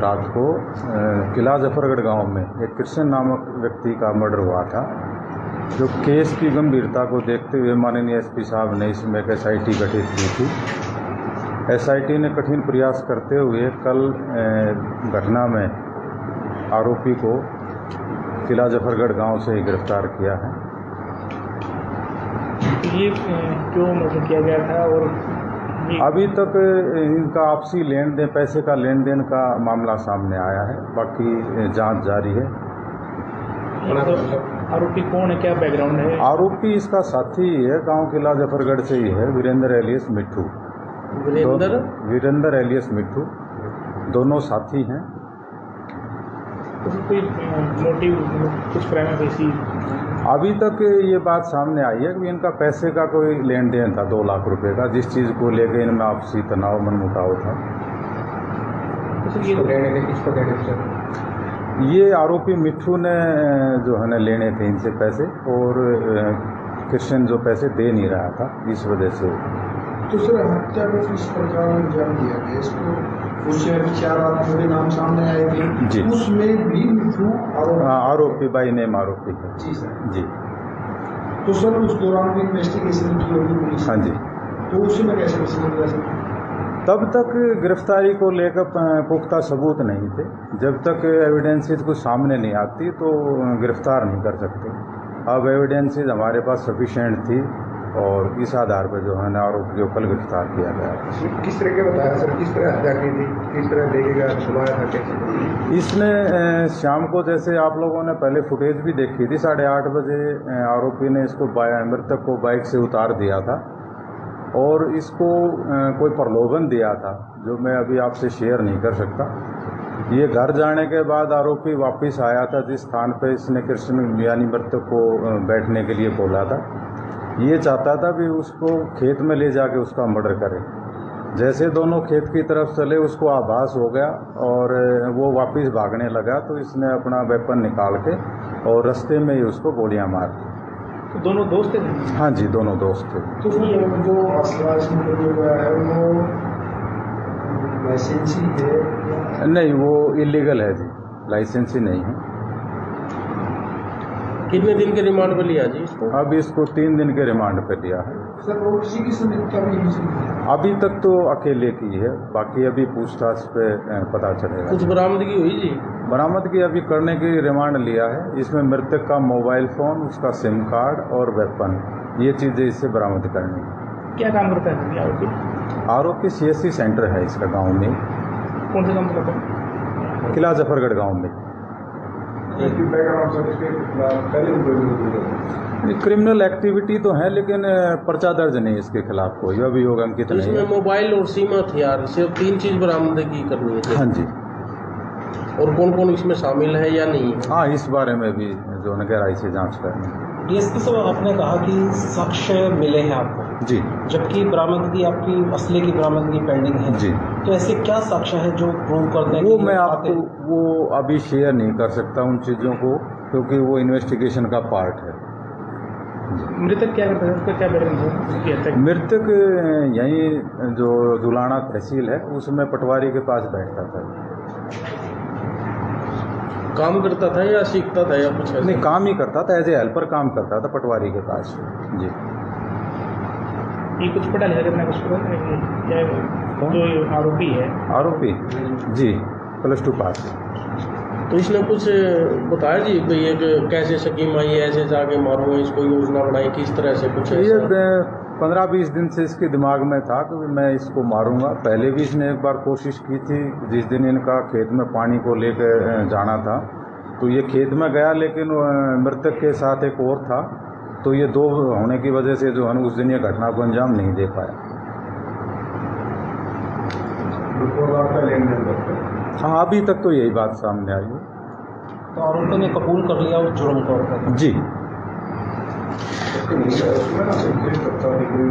रात को किला जफरगढ़ गांव में एक कृष्ण नामक व्यक्ति का मर्डर हुआ था। जो केस की गंभीरता को देखते हुए माननीय एसपी साहब ने इसमें एक SIT गठित की थी। SIT ने कठिन प्रयास करते हुए कल घटना में आरोपी को किला जफरगढ़ गांव से ही गिरफ्तार किया है। ये क्यों मर्डर किया गया था और अभी तक इनका आपसी लेन देन, पैसे का लेन देन का मामला सामने आया है। बाकी जांच जारी है। आरोपी कौन है, क्या बैकग्राउंड है? आरोपी इसका साथी ही है, गांव किला जफरगढ़ से ही है, वीरेंद्र एलियस मिट्ठू। वीरेंद्र एलियस मिट्ठू, दोनों साथी हैं। तो कोई मोटिव, कुछ प्राइमा फेसी? अभी तक ये बात सामने आई है कि इनका पैसे का कोई लेन देन था 2 लाख रुपए का, जिस चीज़ को लेकर इनमें आपसी तनाव मनमुटाव था। ये आरोपी मिट्ठू ने जो है ना लेने थे इनसे पैसे, और कृष्ण जो पैसे दे नहीं रहा था, इस वजह से। तो सर हत्या को किस प्रकार अंजाम दिया गया? इसको उससे 4 आदमियों के नाम सामने आए थे जी, उसमें भी मिट्ठू आरोपी बाई नेम आरोपी है जी सर जी। तो सर उस दौरान भी इन्वेस्टिगेशन की होगी पुलिस? हाँ जी। तो उसमें कैसे समझ सर? तब तक गिरफ्तारी को लेकर पुख्ता सबूत नहीं थे। जब तक एविडेंसेस कुछ सामने नहीं आती तो गिरफ्तार नहीं कर सकते। अब एविडेंसेस हमारे पास सफिशिएंट थी और इस आधार पर जो है ना आरोपी को कल गिरफ्तार किया गया। किस तरह के बताया सर, किस तरह हत्या की थी, किस तरह देखेगा छुपाया था कैसे? इसने शाम को, जैसे आप लोगों ने पहले फुटेज भी देखी थी, 8:30 बजे आरोपी ने इसको मृतक को बाइक से उतार दिया था और इसको कोई प्रलोभन दिया था, जो मैं अभी आपसे शेयर नहीं कर सकता। ये घर जाने के बाद आरोपी वापस आया था जिस स्थान पर इसने कृष्ण यानी मृतक को बैठने के लिए बोला था। ये चाहता था कि उसको खेत में ले जाके उसका मर्डर करे। जैसे दोनों खेत की तरफ चले, उसको आभास हो गया और वो वापस भागने लगा, तो इसने अपना वेपन निकाल के और रास्ते में ही उसको गोलियां मार दी। तो दोनों दोस्त थे? हाँ जी, दोनों दोस्त थे। तो जो असला इसमें हुआ है वो लाइसेंसी है? नहीं, वो इलीगल है जी, लाइसेंसी नहीं है। कितने दिन के रिमांड पर लिया जी इसको? अब इसको 3 दिन के रिमांड पर लिया है। सर वो किसी की संदिग्धता भी नहीं? अभी तक तो अकेले की है, बाकी अभी पूछताछ पे पता चलेगा। कुछ बरामदगी हुई जी? बरामदगी अभी करने के लिए रिमांड लिया है। इसमें मृतक का मोबाइल फ़ोन, उसका SIM कार्ड और वेपन, ये चीज़ें इससे बरामद करनी है। क्या काम करता है आरोपी? आरोपी CSC सेंटर है इसका गांव में। कौन सा काम करता है? किला जफरगढ़ गांव में। क्रिमिनल एक्टिविटी तो है, लेकिन पर्चा दर्ज नहीं इसके खिलाफ, कोई अभियोग अंकित तो नहीं है। इसमें मोबाइल और सीम हथियार, सिर्फ 3 चीज बरामदगी करनी है। हाँ जी। और कौन कौन इसमें शामिल है या नहीं? हाँ, इस बारे में भी जो है गहराई से जांच करनी है। DSP साहब, आपने कहा कि साक्ष्य मिले हैं आपको जी, जबकि बरामदगी आपकी असले की बरामदगी पेंडिंग है जी। तो ऐसे क्या साक्ष्य है जो प्रूव करते हैं? वो मैं आपको वो अभी शेयर नहीं कर सकता उन चीज़ों को, क्योंकि वो इन्वेस्टिगेशन का पार्ट है। मृतक क्या करता है, उसका क्या बैकग्राउंड है? मृतक यहीं जो दुलाना तहसील है उसमें पटवारी के पास बैठता था। काम करता था या सीखता था या कुछ? नहीं, काम ही करता था, एज ए हेल्पर काम करता था पटवारी के पास जी। ये कुछ पढ़ा लिखा कितना कुछ जो आरोपी है? आरोपी जी +2 पास। तो इसने कुछ बताया जी भाई ये कैसे स्कीम आई, ऐसे जाके मारूंगा इसको, योजना बनाई, किस तरह से कुछ? ये 15-20 दिन से इसके दिमाग में था कि मैं इसको मारूंगा। पहले भी इसने एक बार कोशिश की थी, जिस दिन इनका खेत में पानी को लेकर जाना था तो ये खेत में गया, लेकिन मृतक के साथ एक और था, तो ये 2 होने की वजह से जो है उस दिन ये घटना को अंजाम नहीं दे पाया। हाँ, अभी तक तो यही बात सामने आई है। तो आरोपी ने कबूल कर लिया उस जुर्म को? जी। जी